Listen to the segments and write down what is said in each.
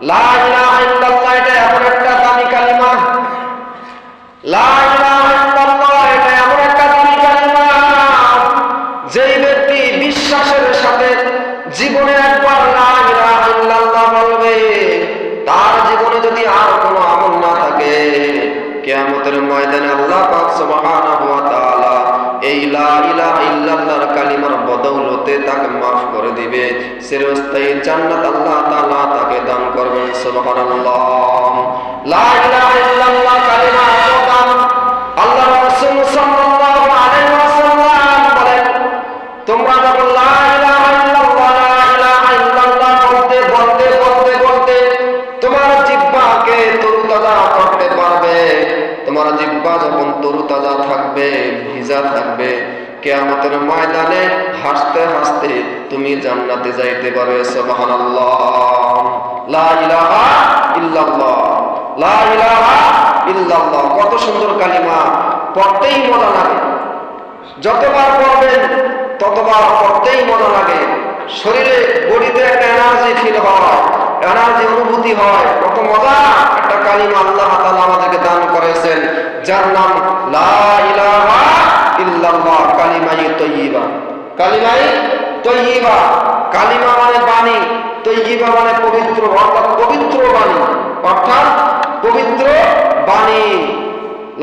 লা ইলাহা ইল্লাল্লাহ এটা এমন একটা দামি কালিমা, লা ইলাহা ইল্লাল্লাহ এটা এমন একটা দামি কালিমা, যেই ব্যক্তি বিশ্বাসের সাথে জীবনে একবার লা ইলাহা ইল্লাল্লাহ বলবে, তার জীবনে যদি আর কোনো আমল না থাকে, কিয়ামতের ময়দানে আল্লাহ পাক সুবহানাহু ওয়া তাআলা এই লা ইলাহা ইল্লাল্লাহর কালিমার বদৌলতে তাকে মাফ করে দিবে, চিরস্থায়ী জান্নাত আল্লাহ তাআলা তাকে দান করবেন। সুবহানাল্লাহ। লা ইলাহা ইল্লাল্লাহ কালিমা এত দাম, আল্লাহ রাসূল সাল্লাল্লাহু আলাইহি ওয়াসাল্লাম বলেন, তোমরা যখন লা ইলাহা ইল্লাল্লাহ লা ইলাহা ইল্লাল্লাহ বলতে বলতে বলতে বলতে তোমার জিহ্বাকে তরুতাজা করতে পারবে, তোমার জিহ্বা যখন তরুতাজা থাকবে, ভিজা থাকবে, কিয়ামতের ময়দানে হাসতে হাসতে তুমি জান্নাতে যাইতে পারবে। সুবহানাল্লাহ। লা ইলাহা ইল্লাল্লাহ, লা ইলাহা ইল্লাল্লাহ কত সুন্দর কালিমা, পড়তেই মজা লাগে, যতবার পড়বেন ততবার পড়তেই মজা লাগে, শরীরে বডিতে একটা এনার্জি ফিল হয়, এনার্জি অনুভূতি হয়, কত মজা একটা কালিমা আল্লাহ তাআলা আমাদেরকে দান করেছেন, যার নাম লা ইলাহা ইল্লাল্লাহ, কালিমায়ে তাইয়্যিবা। কালিমায়ে তাইয়্যিবা, কালিমা মানে বাণী, তাইয়্যিবা মানে পবিত্র, অর্থাৎ পবিত্র বাণী, অর্থাৎ পবিত্র বাণী।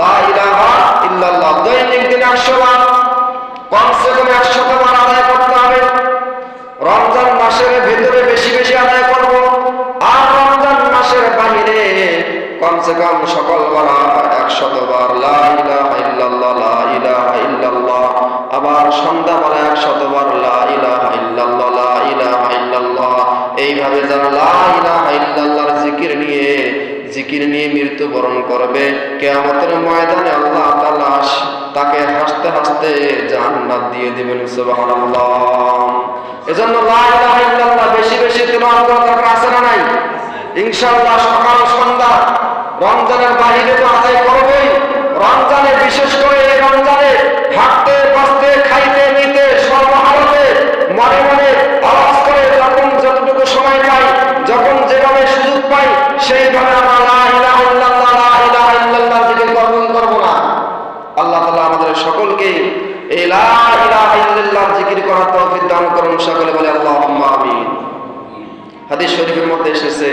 লা ইলাহা ইল্লাল্লাহ দৈনিক দিনে 100 বার, কমসে কম 100 বার আদায় করতে হবে। রমজান মাসের ভেতরে বেশি বেশি আদায় করব, আর রমজান মাসের বাহিরে কমসে কম সকল বার 100 বার লা ইলাহা ইল্লাল্লাহ, লা ইলাহা ইল্লাল্লাহ। আবার সন্ধ্যাবেলা 100 বার লা ইলাহা ইল্লাল্লাহ, লা ইলাহা ইল্লাল্লাহ। এইভাবে যারা লা ইলাহা ইল্লাল্লাহর জিকির নিয়ে মৃত্যুবরণ করবে, কিয়ামতের ময়দানে আল্লাহ তাআলা তাকে হাসতে হাসতে জান্নাত দিয়ে দিবেন। সুবহানাল্লাহ। এজন্য লা ইলাহা ইল্লাল্লাহ বেশি বেশি তেলাওয়াত করা দরকার আছে না নাই? ইনশাআল্লাহ সকাল সন্ধ্যা রমজানের বাহিরে তো আদায় করবই, রমজানে বিশেষ করে এই রমজানে হাঁটতে বসতে খাইতে নিতে সর্বহালতে মনে মনে আওয়াজ করে যখন যতটুকু সময় পাই, যখন যেভাবে সুযোগ পাই, সেইভাবে আমরা লা ইলাহা ইল্লাল্লাহ, লা ইলাহা ইল্লাল্লাহ জিকির করব না। আল্লাহ তাআলা আমাদের সকলকে এই লা ইলাহা ইল্লাল্লাহ জিকির করার তৌফিক দান করুন। সকলে বলে আল্লাহুম্মা আমিন। হাদিস শরীফের মধ্যে এসেছে,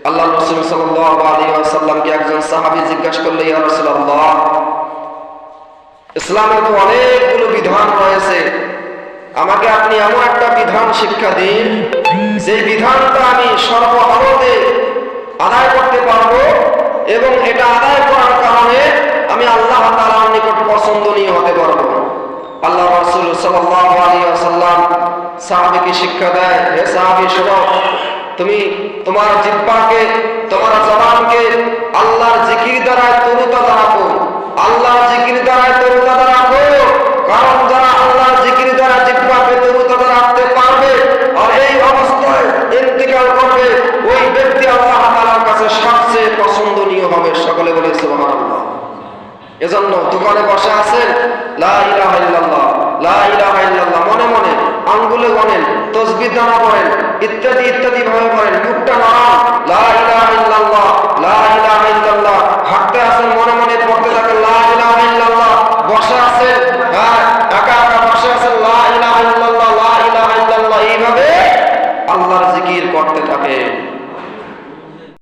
আল্লাহ রাসূল সাল্লাল্লাহু আলাইহি ওয়াসাল্লামকে একজন সাহাবী জিজ্ঞাসা করল, ইয়া রাসূলুল্লাহ, ইসলামে তো অনেকগুলো বিধান রয়েছে, আমাকে আপনি এমন একটা বিধান শিক্ষা দিন যে বিধানটা আমি সর্বহালতে আদায় করতে পারবো, এবং এটা আদায় করার কারণে আমি আল্লাহ তাআলার নিকট পছন্দনীয় হতে পারবো। আল্লাহ রাসূল সাল্লাল্লাহু আলাইহি ওয়াসাল্লাম সাহাবীকে শিক্ষা দেয়, হে সাহাবী শোনো, তুমি তোমার জিহ্বাকে, তোমার জবানকে আল্লাহর জিকির দ্বারা তরুতাজা রাখো, আল্লাহর জিকির দ্বারা তরুতাজা রাখো, কারণ যারা আল্লাহর জিকির দ্বারা জিহ্বাকে তরুতাজা রাখতে পারবে আর এই অবস্থায় ইন্তিকাল করবে, ওই ব্যক্তি আল্লাহ তাআলার কাছে সবচেয়ে পছন্দনীয় হবে। সকলে বলে সুবহানাল্লাহ। এজন্য দোকানে বসে আছেন, লা ইলাহা ইল্লাল্লাহ, লা ইলাহা ইল্লাল্লাহ মনে মনে আঙ্গুলে গনেন, তাসবিহ দানা পড়েন, ইত্যাদি ইত্যাদি ভাবে পড়েন, মুখটা